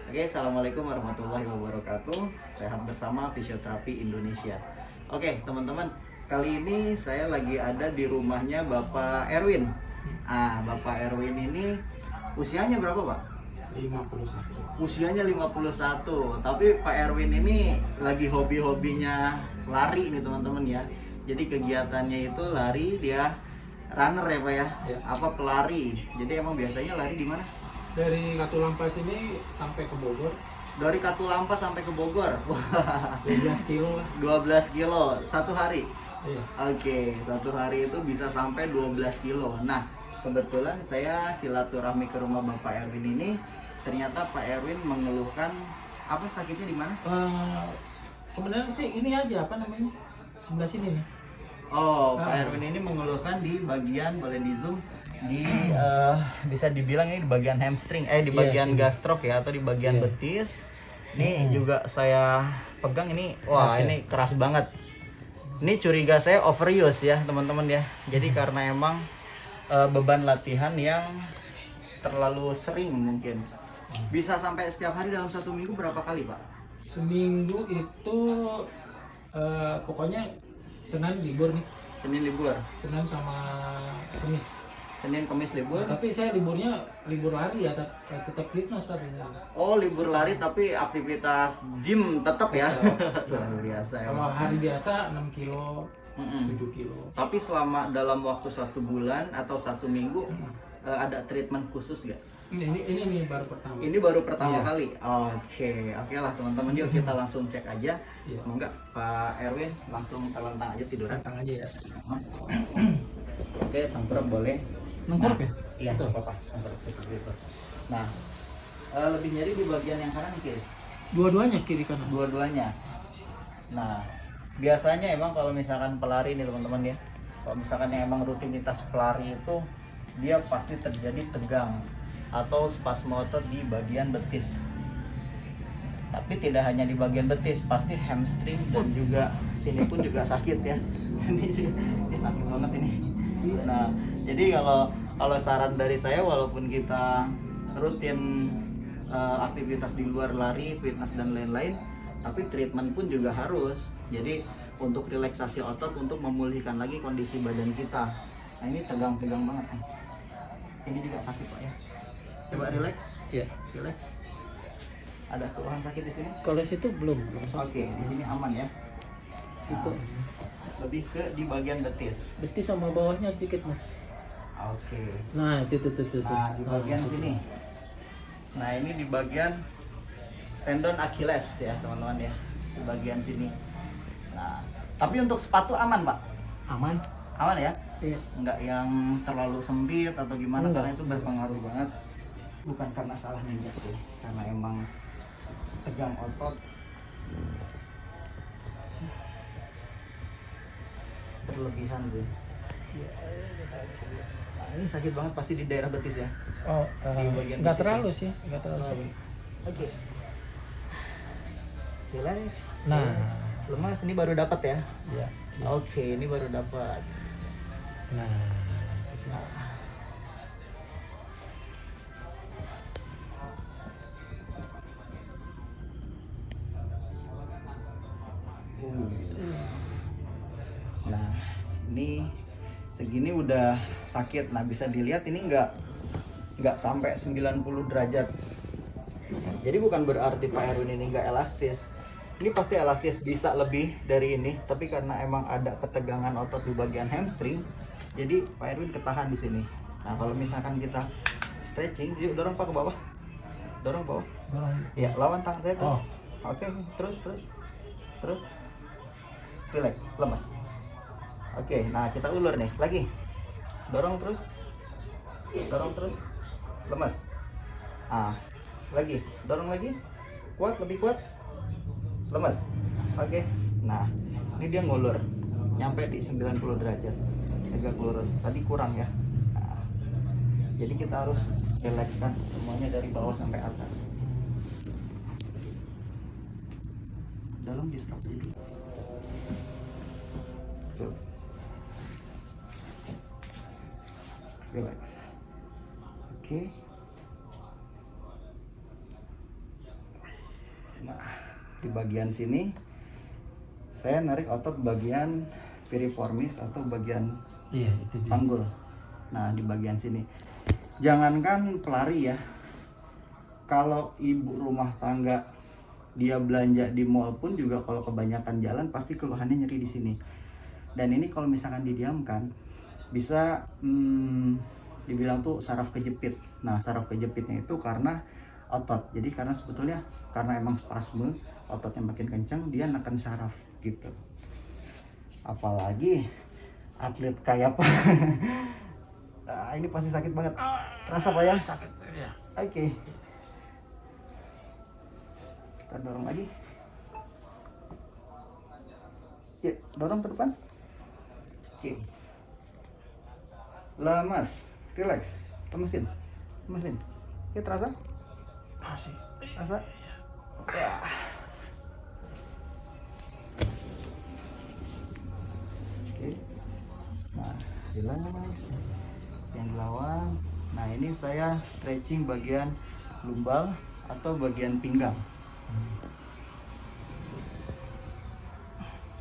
Oke, assalamualaikum warahmatullahi wabarakatuh. Sehat bersama Fisioterapi Indonesia. Oke, teman-teman, kali ini saya lagi ada di rumahnya Bapak Erwin. Bapak Erwin ini usianya berapa, Pak? 51. Usianya 51. Tapi Pak Erwin ini lagi hobi-hobinya lari nih, teman-teman ya. Jadi kegiatannya itu lari, dia runner ya, Pak ya. Ya. Apa pelari. Jadi emang biasanya lari di mana? Dari Katulampa sini sampai ke Bogor Dari Katulampa sampai ke Bogor. 12 kilo lah. 12 kilo satu hari. Iya. Oke, satu hari itu bisa sampai 12 kilo. Nah, kebetulan saya silaturahmi ke rumah Bapak Erwin ini. Ternyata Pak Erwin mengeluhkan apa sakitnya di mana? Sebenarnya sih ini aja apa namanya? Sebelah sini nih. Oh, Pak Erwin ini mengeluhkan di bagian, boleh di zoom, di bisa dibilang ini di bagian hamstring, di Iya, bagian sini. gastrok ya, atau di bagian Iya. betis. Ini juga saya pegang ini, wah Keras ya? ini keras banget. Ini curiga saya overuse ya teman-teman ya. Jadi karena emang beban latihan yang terlalu sering mungkin. Bisa sampai setiap hari dalam satu minggu berapa kali, Pak? Seminggu itu pokoknya Senin libur nih. Senin libur, Senin sama Kamis. Senin Kamis libur. Tapi saya liburnya libur lari ya, tetap fitness tapi. Oh, libur lari tapi aktivitas gym tetap ya. Tetap. Luar biasa ya. Kalau hari biasa 6 kilo, 7 kilo. Tapi selama dalam waktu 1 bulan atau 1 minggu ada treatment khusus gak? Ini nih baru pertama. Ini baru pertama Iya. kali. Oke lah teman-teman, yuk kita langsung cek aja. Iya. Mau nggak Pak Erwin langsung terlentang aja tidur? Tantang aja ya. Oke, tengkurap boleh. Nengkurap ya? Iya, Betul. apa-apa. Tengkurap gitu. Nah, lebih nyeri di bagian yang kanan kiri? Dua-duanya kiri kanan. Dua-duanya. Nah, biasanya emang kalau misalkan pelari nih teman-teman ya, kalau misalkan yang emang rutinitas pelari itu dia pasti terjadi tegang atau spasme otot di bagian betis. Tapi tidak hanya di bagian betis, pasti hamstring dan juga sini pun juga sakit ya. Ini sakit banget ini. Nah, jadi kalau saran dari saya, walaupun kita rutin aktivitas di luar lari, fitness dan lain-lain, tapi treatment pun juga harus. Jadi untuk relaksasi otot, untuk memulihkan lagi kondisi badan kita. Nah, ini tegang-tegang banget nih. Sini juga sakit, Pak ya. Coba relax. Iya. Relax. Ada keluhan sakit di sini? Kalau situ belum. Oke, di sini aman ya. Situ Lebih ke di bagian betis. betis sama bawahnya sedikit mas. Oke. Nah itu tuh. Nah, di bagian sini. Nah, ini di bagian tendon Achilles ya, teman-teman ya. Di bagian sini. Nah, tapi untuk sepatu aman, Pak? Aman. Aman ya? Iya. Enggak yang terlalu sempit atau gimana, Enggak. karena itu berpengaruh banget. Bukan karena salahnya jatuh, karena emang tegang otot. Berlebihan sih. Nah, ini sakit banget pasti di daerah betis ya. Oh, Di bagian nggak betis terlalu ya? sih, nggak terlalu. Oke. Relax. Nah. Relax. Lemas ini baru dapat ya. Iya. Oke, ini baru dapat. Nah. Nah, ini segini udah sakit. Nah, bisa dilihat ini nggak sampai 90 derajat. Jadi bukan berarti Pak Erwin ini nggak elastis. Ini pasti elastis, bisa lebih dari ini. Tapi karena emang ada ketegangan otot di bagian hamstring, jadi Pak Erwin ketahan di sini. Nah, kalau misalkan kita stretching, yuk dorong Pak ke bawah. Dorong bawah. Ya, lawan tangan saya terus. Oh. Oke, terus. Relax, lemas. Oke, nah kita ulur nih, lagi. Dorong terus. Lemas. Lagi, dorong lagi. Kuat, lebih kuat. Lemas. Oke. Nah, ini dia ngulur. Nyampe di 90 derajat. Agak lurus. Tadi kurang ya. Nah, jadi kita harus relaxkan semuanya dari bawah sampai atas. Dalam di stop dulu. Tuh. Relax. Oke. Nah, di bagian sini saya narik otot bagian piriformis atau bagian Iya, itu dia. panggul. Nah, di bagian sini. Jangankan pelari ya. Kalau ibu rumah tangga dia belanja di mall pun juga kalau kebanyakan jalan pasti keluhannya nyeri di sini. Dan ini kalau misalkan didiamkan bisa dibilang tuh saraf kejepit. Nah, saraf kejepitnya itu karena otot. Jadi karena sebetulnya karena emang spasme, ototnya makin kencang dia neken saraf gitu. Apalagi atlet kayak apa? Ini pasti sakit banget. Terasa Pak ya? Sakit saya. Oke. Kita dorong lagi. Ya, dorong ke depan. Oke. Lemas, relax. Lemesin. Lemesin. Oke, terasa? Masih. Terasa? Ya. Oke. Nah, hilang Mas. Yang dilawan. Nah, ini saya stretching bagian lumbal atau bagian pinggang.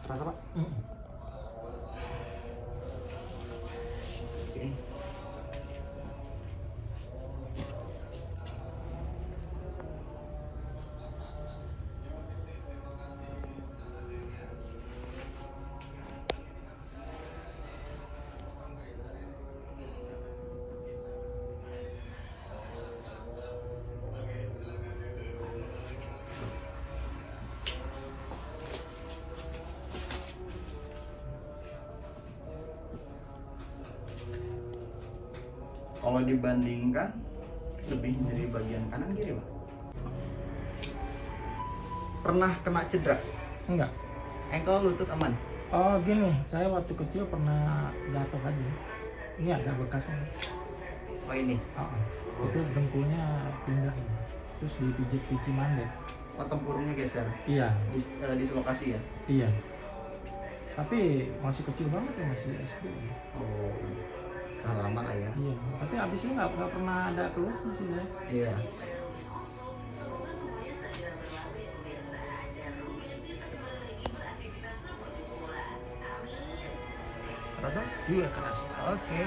Terasa Pak? Oke. Kalau dibandingkan lebih dari bagian kanan kiri Pak. Pernah kena cedera? Enggak. Ankle lutut aman? Oh gini, saya waktu kecil pernah jatuh aja. Ini ada bekasnya. Oh ini? Itu dengkulnya pindah. Terus dipijit-pijit mandek. Oh tempurungnya geser? Iya. Dislokasi ya? Iya. Tapi masih kecil banget ya, masih SD. Oh, udah lama lah ya? Iya. Tapi abis ini nggak pernah ada keluhan sih saya. Iya. Terasa? Iya keras. Oke.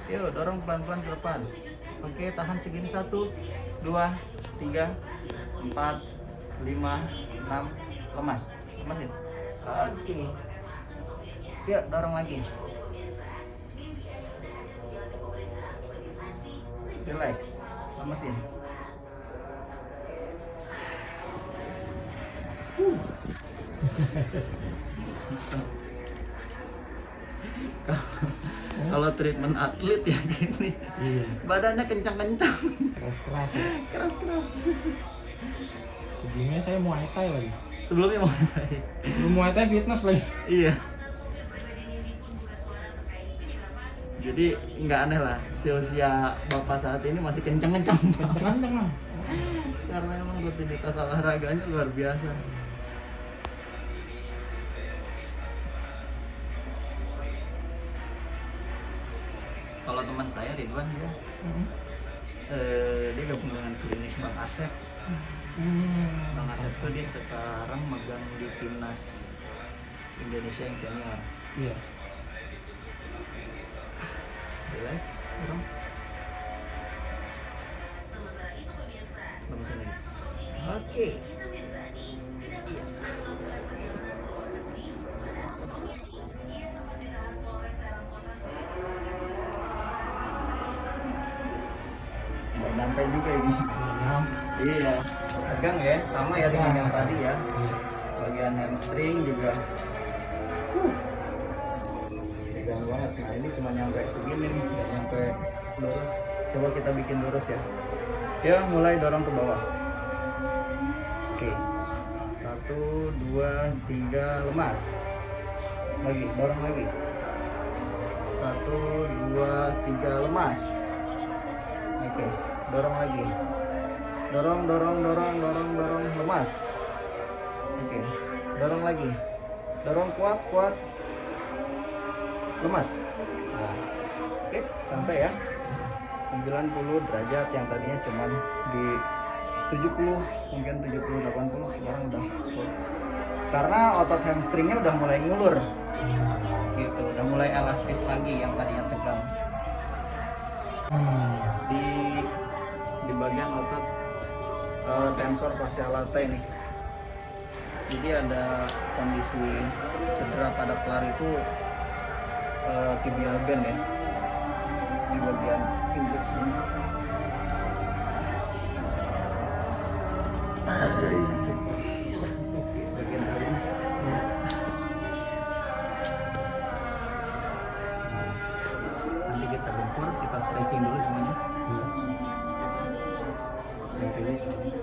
Yuk dorong pelan-pelan ke depan. Oke, tahan segini 1, 2, 3, 4, 5, 6, lemas. Lemasin. Oke. Yuk dorong lagi. Relax. Lemesin. Kalau treatment atlet ya gini, Iya. badannya kencang-kencang, Keras-keras ya. keras-keras. Sebelumnya saya Muay Thai lagi. Sebelumnya mau naik. Sebelum Muay Thai fitness lagi. Iya. Jadi nggak aneh lah, usia bapak saat ini masih kencang-kencang. Kenceng-kenceng lah. Karena emang rutinitas olahraganya luar biasa. Kalau teman saya Ridwan dia, dia gabung dengan klinik Bang Asep. Bang Asep tuh dia sekarang megang di timnas Indonesia yang senior. Iya. Relax, dorong. Lemesin lagi. Oke. Nggak nyampe juga ini. Iya, tegang ya, sama ya dengan yang tadi ya. Bagian hamstring juga tegang banget. Nah ini cuma nyampe segini nih, nggak nyampe lurus. Coba kita bikin lurus ya. Ya, mulai dorong ke bawah. Oke, 1, 2, 3, lemas. Lagi, dorong lagi. 1, 2, 3, lemas. Oke, dorong lagi. Dorong, lemas. Oke, dorong lagi. Dorong kuat, lemas. Nah, oke, sampai ya. 90 derajat yang tadinya cuman di 70, mungkin 70 80 sekarang udah full. Karena otot hamstringnya udah mulai ngulur. Gitu, udah mulai elastis lagi yang tadinya tegang. Di bagian otot tensor fascia lata ini. Jadi ada kondisi cedera pada pelari itu tibial band ya, di bagian pinggir sini. Bagian dalam. Nanti kita bentur, kita stretching dulu semuanya. Saya rilis lagi.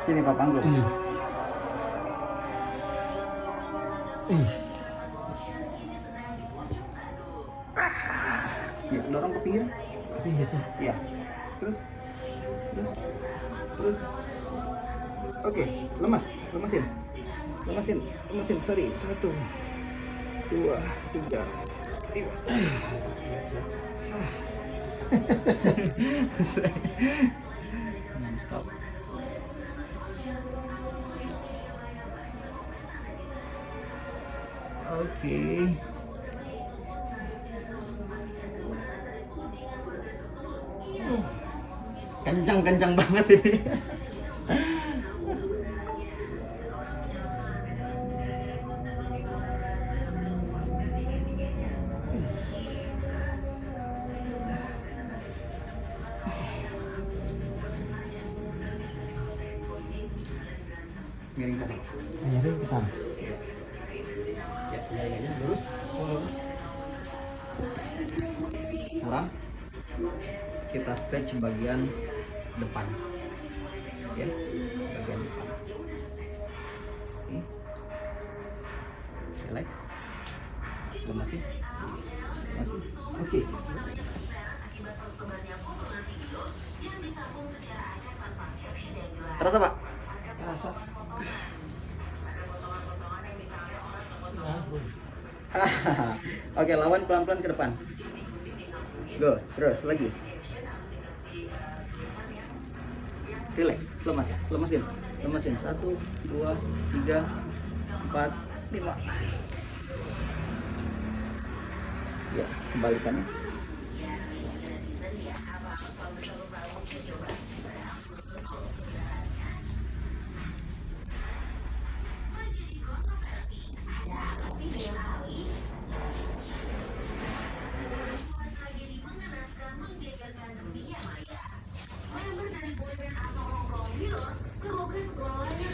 Sini Pak Panggul. Ya, dorong ke pinggir. Pinggir sih. Iya. Terus. Oke, lemasin. Sorry. 1, 2, 3. Mantap. Oke. Kencang banget ini. Miring tadi. Miring ke sana. Ya, miring aja lurus. Sekarang kita stretch bagian depan. Ya, bagian depan. Oke. Relax. Masih. Oke. Terasa Pak? Terasa. Oke, lawan pelan-pelan ke depan. Go, terus lagi. Relax, lemasin. 1, 2, 3, 4, 5. Ya, kembalikannya.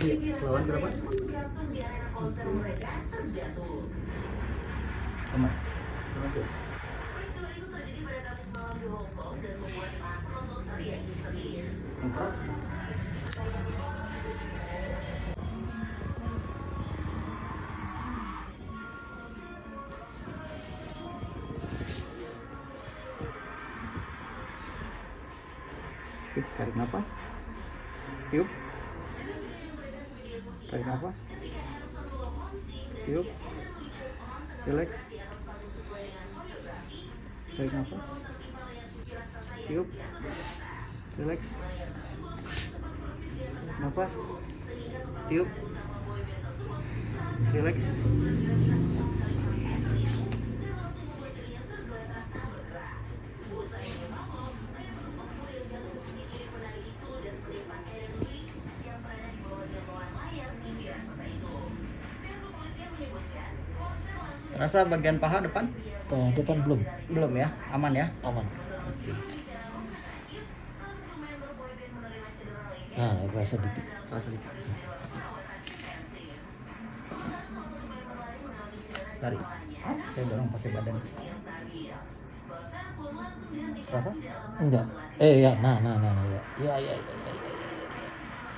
Iya, lawan berapa? Lemas ya? Tengkrak. Oke, tarik nafas. Tiup. Tarik nafas. Tiup. Relax. Tarik nafas. Tiup. Relax. Nafas. Tiup. Relax. Rasa bagian paha depan? Depan belum. Belum ya? Aman ya? Aman. Nah, rasa dikit. Rasa dikit. Tarik. Saya dorong pakai badan. Rasa? Enggak. Ya, nah, ya. Ya.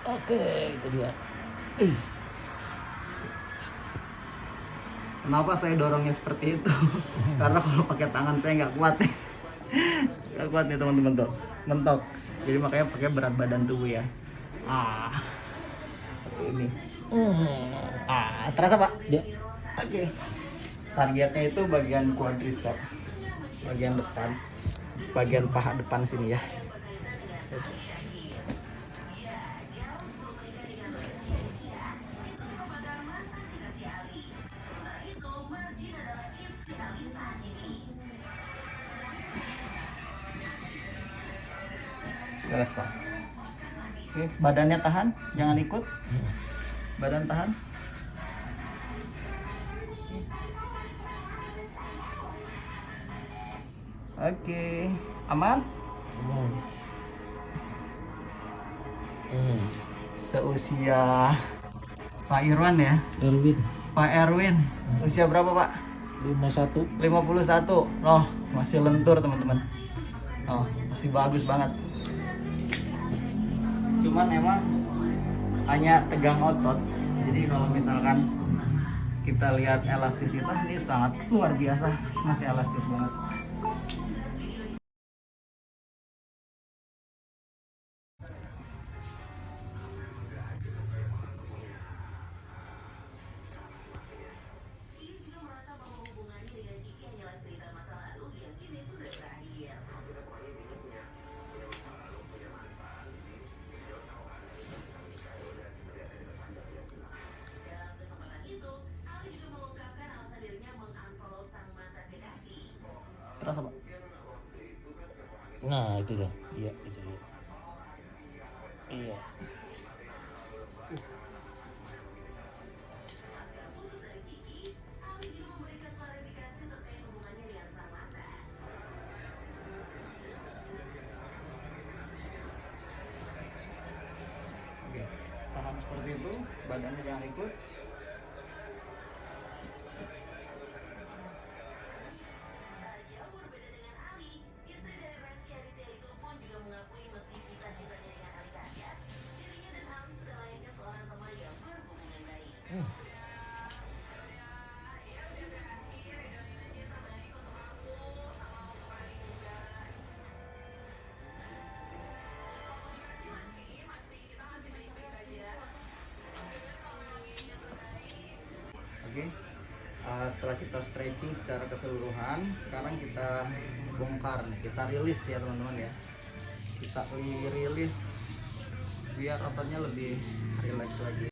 Oke, itu dia. Kenapa saya dorongnya seperti itu? Karena kalau pakai tangan saya nggak kuat. Nggak kuat nih teman-teman tuh, mentok. Jadi makanya pakai berat badan tubuh ya. Seperti ini. Terasa Pak? Ya. Oke. Targetnya itu bagian quadricep, bagian depan, bagian paha depan sini ya. Beres Pak. Oke, badannya tahan, jangan ikut. Badan tahan. Oke, aman? Seusia Pak Irwan ya? Elvin Pak Erwin, usia berapa Pak? 51. 51. Loh, masih lentur teman-teman. Oh, masih bagus banget. Cuman emang hanya tegang otot. Jadi kalau misalkan kita lihat elastisitas ini sangat luar biasa, masih elastis banget. Terasa Pak? Nah, itu dia. Iya, itu dia. Iya. Oke, tahan seperti itu, badannya jangan ikut. Oke, setelah kita stretching secara keseluruhan, sekarang kita bongkar nih, kita rilis ya teman-teman ya. Kita rilis biar ototnya lebih rileks lagi.